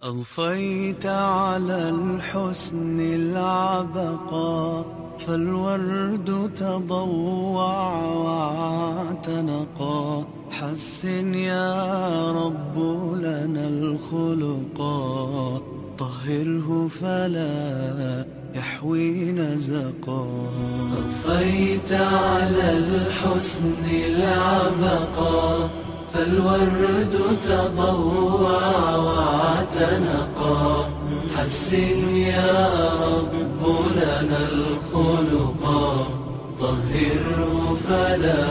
أضفيت على الحسن العبقى، فالورد تضوع واعتنقا. حسن يا رب لنا الخلقا، طهره فلا يحوي نزقا. أضفيت على الحسن العبقا، فالورد تضوع واعتنقا. حسن يا رب لنا الخلقا، طهره فلا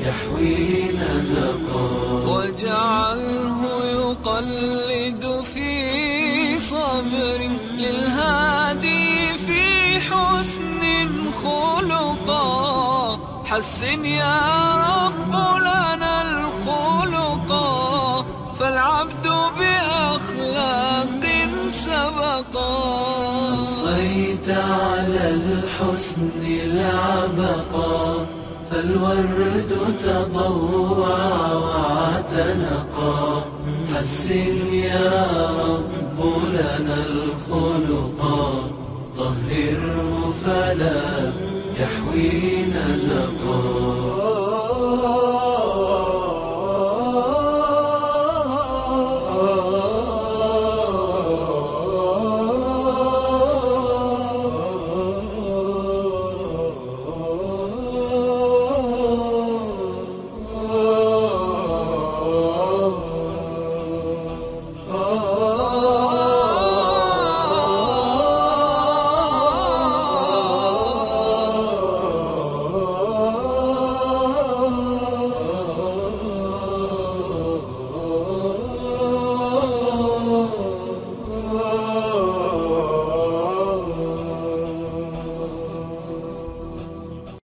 يحوي نزقا. واجعله يقلد في صبر للهادي في حسن خلقا. حسن يا رب لنا الخلقا، فالعبد بأخلاق سبقا. أضفيت على الحسن العبقا، فالورد تضوع واعتنقا. حسن يا رب لنا الخلقا، طهره فلا يحوي نزقا.